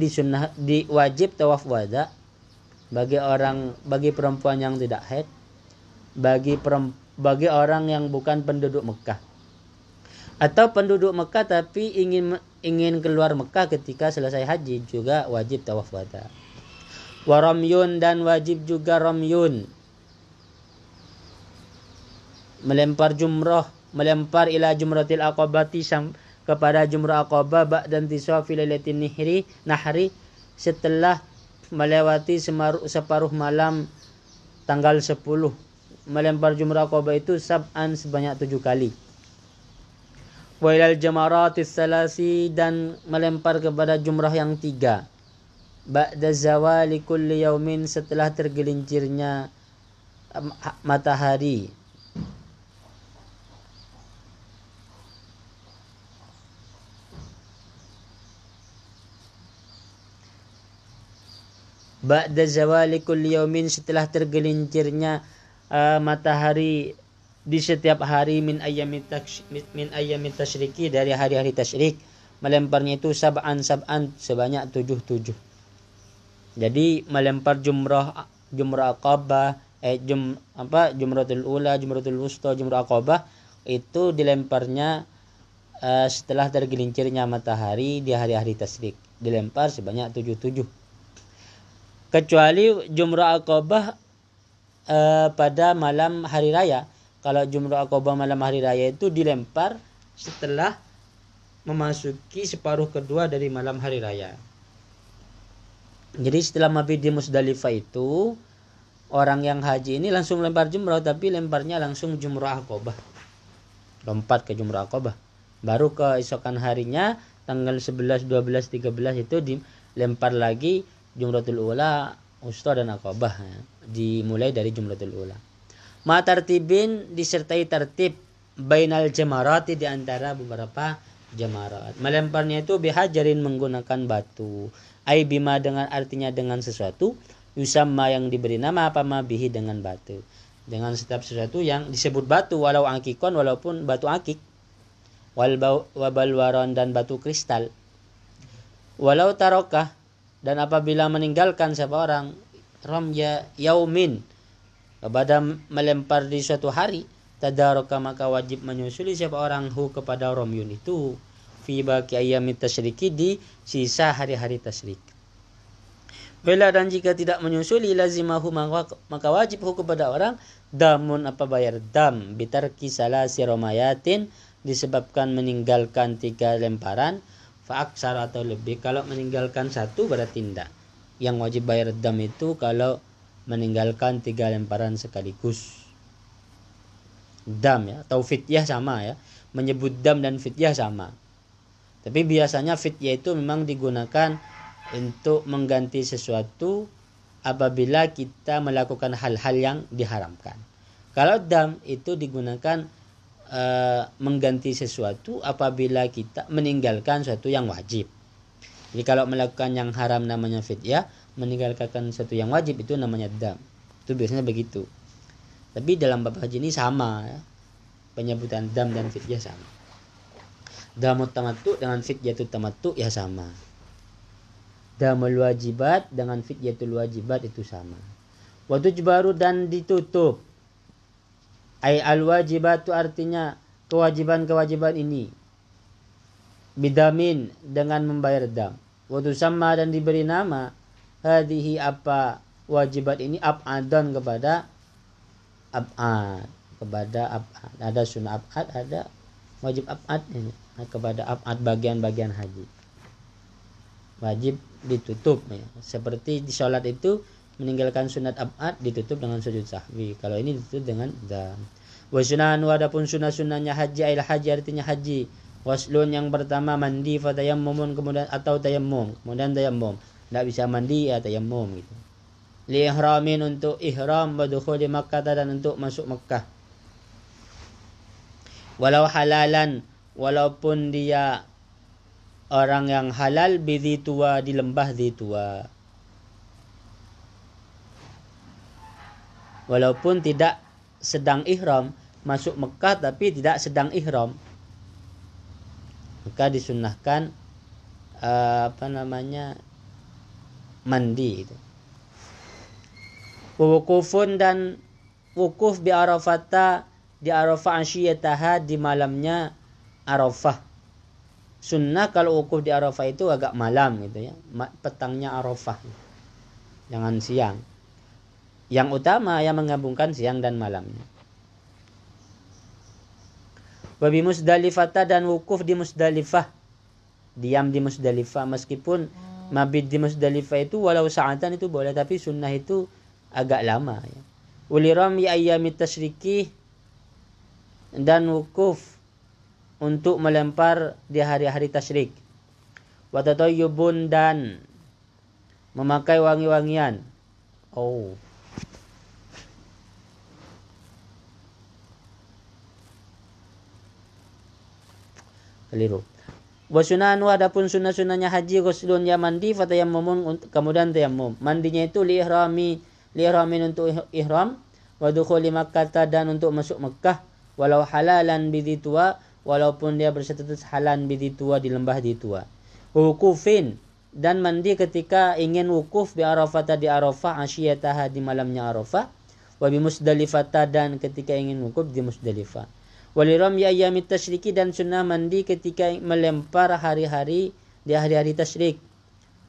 wajib tawaf wada bagi perempuan yang tidak haid, bagi orang yang bukan penduduk Mekah, atau penduduk Mekah tapi ingin keluar Mekah ketika selesai haji, juga wajib tawaf wada. Wa ramyun, dan wajib juga ramyun, melempar ila jumratil aqabati, kepada jumrah aqabah, ba'dan tisafil lailatin nahri, setelah melewati separuh malam tanggal 10. Melempar jumrah aqabah itu sab'an, sebanyak 7 kali. Wa ilal jamaratis salasi, dan melempar kepada jumrah yang 3. Ba'da zawali kulli yaumin, setelah tergelincirnya matahari. Ba'da zawali kulli yaumin, setelah tergelincirnya matahari di setiap hari, min ayyamit tasyriki, dari hari-hari tasyrik. Melemparnya itu sab'an, sebanyak 7. Jadi melempar jumrah aqabah, jumratul ula, jumratul wusta, jumrah aqabah, itu dilemparnya setelah tergelincirnya matahari di hari-hari tasyrik. Dilempar sebanyak 7. Kecuali jumrah aqabah pada malam hari raya. Kalau jumrah aqabah malam hari raya itu dilempar setelah memasuki separuh kedua dari malam hari raya. Jadi setelah mabit di Musdalifah itu, orang yang haji ini langsung lempar jumrah, tapi lemparnya langsung jumrah aqabah, lompat ke jumrah aqabah. Baru keesokan harinya tanggal 11, 12, 13 itu dilempar lagi jumratul ula, wusta dan aqabah ya. Dimulai dari jumratul ula. Ma tartibin, disertai tertib, bainal jamarati, di antara beberapa jamarat. Melemparnya itu bihajarin, menggunakan batu. Ai bima, dengan artinya dengan sesuatu, yusamma, yang diberi nama, apa ma bihi, dengan batu. Dengan setiap sesuatu yang disebut batu, walau akikon, walaupun batu akik, wabalwaron, dan batu kristal. Walau tarokah, dan apabila meninggalkan siapa orang ramya yaumin, kepada melempar di suatu hari, tadaroka, maka wajib menyusuli siapa orang kepada ramyun itu, fi baqi ayyamit tasyriki, di sisa hari-hari tasyrik. Bila, dan jika tidak menyusuli, lazimahu, maka wajib kepada orang damun, bayar dam, bitarki salasi romayatin, disebabkan meninggalkan 3 lemparan, fa'aksar atau lebih. Kalau meninggalkan 1 berarti tidak. Yang wajib bayar dam itu kalau meninggalkan 3 lemparan sekaligus. Dam ya, atau fidyah sama ya. Menyebut dam dan fidyah sama. Tapi biasanya fidyah itu memang digunakan untuk mengganti sesuatu apabila kita melakukan hal-hal yang diharamkan. Kalau dam itu digunakan mengganti sesuatu apabila kita meninggalkan sesuatu yang wajib. Jadi kalau melakukan yang haram namanya fidyah, meninggalkan sesuatu yang wajib itu namanya dam. Itu biasanya begitu. Tapi dalam bab haji ini sama ya. Penyebutan dam dan fidyah sama. Damut tamattu dengan fidyatul tamattu ya sama. Damul wajibat dengan fidyatul wajibat itu sama. Wa tujbaru dan ditutup. Ai al-wajibatu artinya kewajiban-kewajiban ini. Bidamin dengan membayar dam. Wa tusamma dan diberi nama hadhihi apa wajibat ini ab'adan kepada ab'ad. Kepada ab'ad. Ada sunnah ab'ad, ada wajib ab'ad ini. Kepada ab'ad bagian-bagian haji. Wajib ditutup ya. Seperti di sholat itu meninggalkan sunat ab'ad ditutup dengan sujud sahwi. Kalau ini ditutup dengan dam. Wa sunanu adapun sunah-sunahnya haji ail haji artinya haji. Waslun yang pertama mandi fa tayammumun kemudian atau tayammum. Kemudian tayammum. Tidak bisa mandi ya tayammum gitu. Li ihramin untuk ihram wa dukhuli Makkah dan untuk masuk Makkah. Walau halalan walaupun dia orang yang halal bidhi tua di lembah Dhitua. Walaupun tidak sedang ihram, masuk Mekah tapi tidak sedang ihram, maka disunnahkan mandi itu. Wukufun dan wukuf bi Arafata di Arafah asyiyataha di malamnya Arafah. Sunnah kalau wukuf di Arafah itu agak malam gitu ya, petangnya Arafah, jangan siang. Yang utama yang menggabungkan siang dan malamnya. Wabi Musdalifah dan wukuf di Musdalifah, diam di Musdalifah meskipun mabit di Musdalifah itu walau sa'atan itu boleh, tapi sunnah itu agak lama ya. Uliram ya ayyamit tasyriki dan wukuf untuk melempar di hari-hari tasyrik. Wa tatayyubun dan memakai wangi-wangian. Keliru. Wa sunanu adapun sunnah-sunnahnya haji ghuslun ya mandi fatayammumun kemudian tayammum. Mandinya itu li ihramin untuk ihram wa dukhuli Makkah dan untuk masuk Mekah walau halalan bidhitua walaupun dia berstatus halal bidhitua di lembah Dhitua. Wukufin dan mandi ketika ingin wukuf di Arafah di Arafah asyiyataha di malamnya Arafah wa bi Musdalifah dan ketika ingin wukuf di Musdalifah. Waliram ya ayyamit tasyriki dan sunnah mandi ketika melempar hari-hari di hari-hari tasyrik.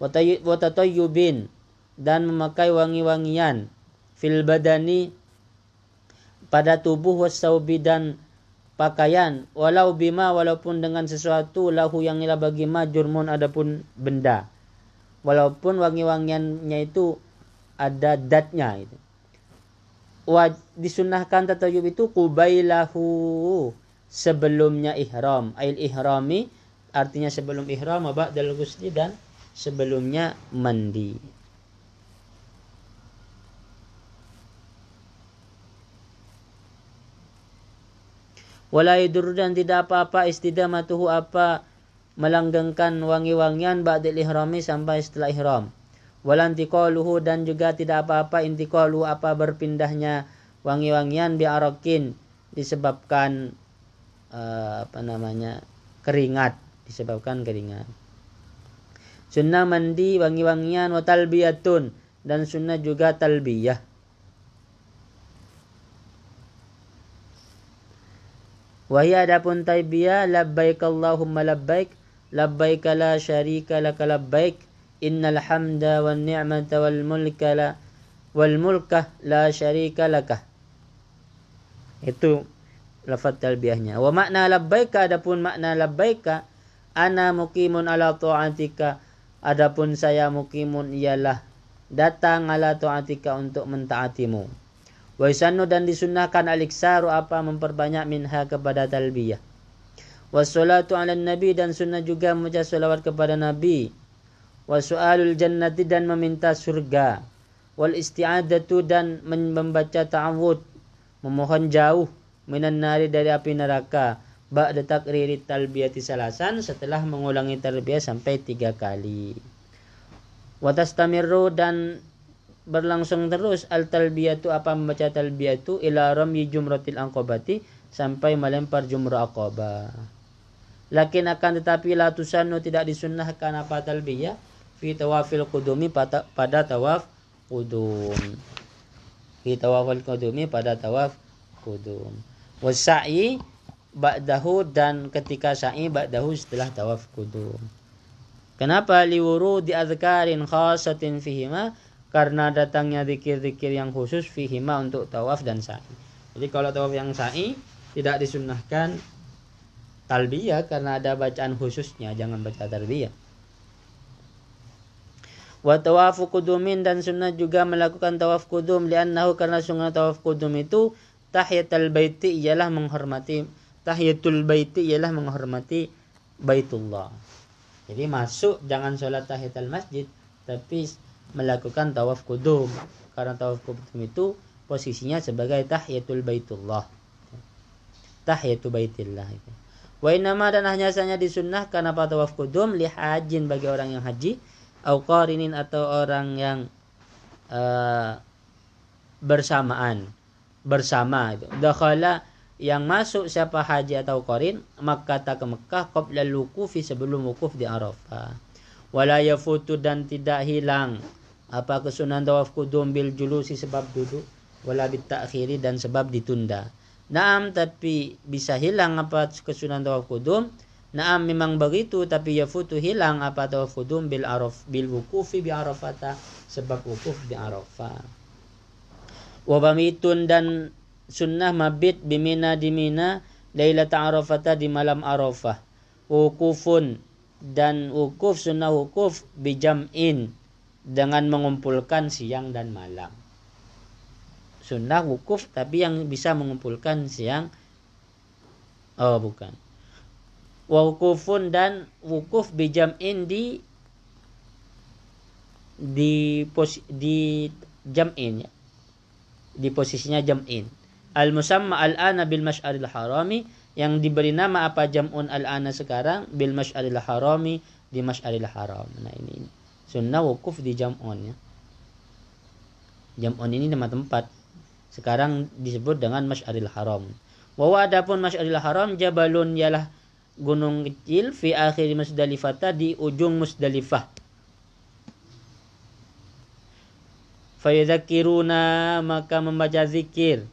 Wa tatayyubin dan memakai wangi-wangian fil badani pada tubuh wasaubi dan pakaian walau bima walaupun dengan sesuatu lahu yang ila bagi ma jurmun adapun benda. Walaupun wangi-wangiannya itu ada datnya itu. Disunahkan tatayyub itu qubailahu sebelumnya ihram. Ail ihrami artinya sebelum ihram wa ba'dal ghusli dan sebelumnya mandi. Wala yadur dan tidak apa-apa istidamatuhu apa melanggengkan wangi-wangian ba'dal ihrami sampai setelah ihram. Walantiqaluhu dan juga tidak apa-apa intiqalu apa berpindahnya wangi-wangian bi'arakin disebabkan keringat, disebabkan keringat. Sunnah mandi wangi-wangian wa talbiyatun dan sunnah juga talbiyah. Wahia adapun talbiyah labbaik Allahumma labbaik labbaik la syarika laka labbaik innal hamda wan ni'mata wal mulka la syarika laka. Itu lafaz talbiyahnya. Wa makna labbaika, adapun makna labbaika, ana muqimun ala ta'atika, adapun saya muqimun ialah datang ala ta'atika untuk mentaatimu. Wa yusannu dan disunnahkan al-iksaru apa memperbanyak minha kepada talbiyah. Wassalatu ala nabi dan sunnah juga membaca salawat kepada nabi. Wasu'alul jannati dan meminta surga. Wal isti'adatu dan membaca ta'awud, memohon jauh minan nari dari api neraka. Ba'da takriri talbiyati salasan, setelah mengulangi talbiyah sampai 3 kali. Wa tastamirru dan berlangsung terus al talbiyatu apa membaca talbiyatu ila ramyi jumratil aqabati sampai melempar jumrah aqabah. Lakin akan tetapi la tusannu tidak disunnahkan apa talbiyah fi tawafil qudumi pada tawaf qudum. Fi tawafil qudumi pada tawaf qudum. Wasa'i ba'dahu dan ketika sa'i ba'dahu setelah tawaf qudum. Kenapa liwurudi adzkarin khasatin fihima? Karena datangnya zikir-zikir yang khusus fihima untuk tawaf dan sa'i. Jadi kalau tawaf yang sa'i tidak disunnahkan talbiyah karena ada bacaan khususnya, jangan baca talbiyah. Wa tawafu qudumin dan sunnah juga melakukan tawaf qudum li'annahu karena sunnah tawaf qudum itu tahiyatul baiti ialah menghormati Baitullah. Jadi masuk jangan sholat tahiyatul masjid tapi melakukan tawaf qudum karena tawaf qudum itu posisinya sebagai tahiyatul baitullah. Tahiyatul baitillah itu. Wa inama dan hanya saja disunnahkan apa tawaf qudum li hajin bagi orang yang haji au qarinin atau orang yang bersama itu. Dakhala yang masuk siapa haji atau qarin Makkah ke Mekah qabla al-wuqufi sebelum wukuf di Arafah. Wala yafutu dan tidak hilang apa kesunahan tawaf qudum bil julusi sebab duduk wala bit ta'khiri dan sebab ditunda. Naam tapi bisa hilang apa kesunahan tawaf qudum. Naam memang begitu tapi yafutu hilang apa tawaf qudum bil wuqufi bi Arafata sebab wukuf di Arafah. Wa bamitun dan sunnah mabit bimina di Mina lailat Arafata di malam Arafah. Wukufun dan wukuf sunnah wukuf bijam'in dengan mengumpulkan siang dan malam. Sunnah wukuf tapi yang bisa mengumpulkan siang. Oh bukan. Wukufun dan wukuf bijam'in di jam'in ya. Di posisinya jam'in. Al-musamma al-ana bil masy'aril harami yang diberi nama apa jam'un al-ana sekarang bil masy'aril harami di masy'aril haram. Nah ini sunnah wukuf di jam'un ya. Jam'un ini nama tempat. Sekarang disebut dengan Masy'aril Haram. Wa adapun Masy'aril Haram jabalun ialah gunung kecil fi akhir Musdalifah di ujung Musdalifah. Fayadzakiruna maka membaca zikir.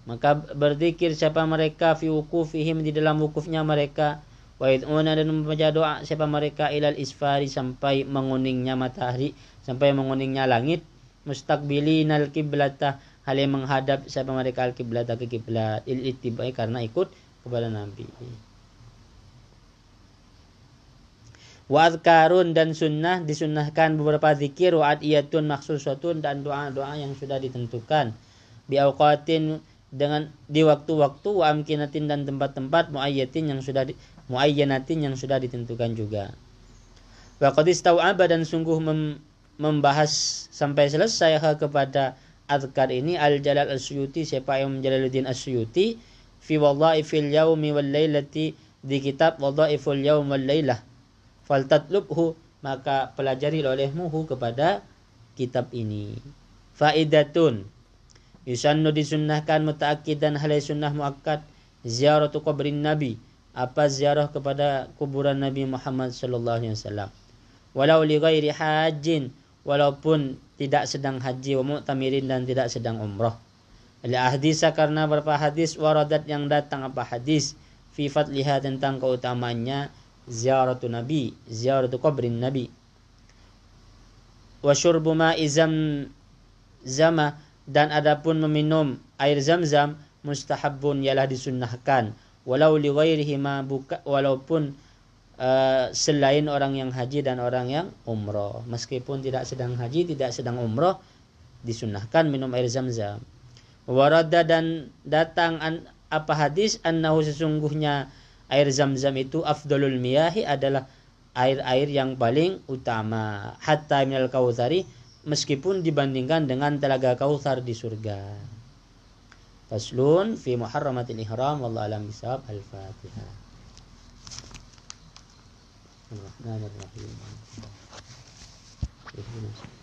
Maka berzikir siapa mereka fi wukufihim di dalam wukufnya mereka. Wa yad'una dan membaca doa siapa mereka ilal isfari sampai menguningnya matahari, sampai menguningnya langit. Mustaqbilinal qiblata hal yang menghadap siapa mereka al-qiblat ke kiblat ittibai karena ikut kepada Nabi. Wa azkarun dan sunnah disunnahkan beberapa zikir wa adiyatun maksusatun dan doa-doa yang sudah ditentukan bi awqatin dengan di waktu-waktu wa amkinatin dan tempat-tempat muayyanatin yang sudah ditentukan juga. Wa qad istau'aba dan sungguh membahas sampai selesai kepada azkar ini Al-Jalal As-Suyuti siapa yang Jalaluddin As-Suyuti fi wadhaifil yaumi wal lailati di kitab wadhaiful yaum wal lailah faltatlubhu maka pelajari olehmu kepada kitab ini. Faidatun yusannu disunnahkan mutaakidan halai sunnah muakkad ziaratu qabrin nabi apa ziarah kepada kuburan Nabi Muhammad sallallahu alaihi wasallam walau li ghairi hajin walaupun tidak sedang haji wa mu'tamirin dan tidak sedang umrah. Al-hadis karena beberapa hadis waradat yang datang apa hadis fi fadliha tentang keutamaannya ziaratu nabi, ziaratu qabrin nabi. Wa syurbu ma'i zama dan adapun meminum air Zamzam mustahabun ialah disunnahkan, walau li ghairihi ma walaupun selain orang yang haji dan orang yang umrah, meskipun tidak sedang haji, tidak sedang umrah, disunnahkan minum air Zam-Zam. Warada dan datang apa hadis annahu sesungguhnya air Zam-Zam itu afdalul miyahi adalah air-air yang paling utama, hatta minal kautsari, meskipun dibandingkan dengan telaga Kautsar di surga. Faslun fi muharramatil ihram, wallahu alam bisawab. Al-Fatihah. Bismillahirrahmanirrahim.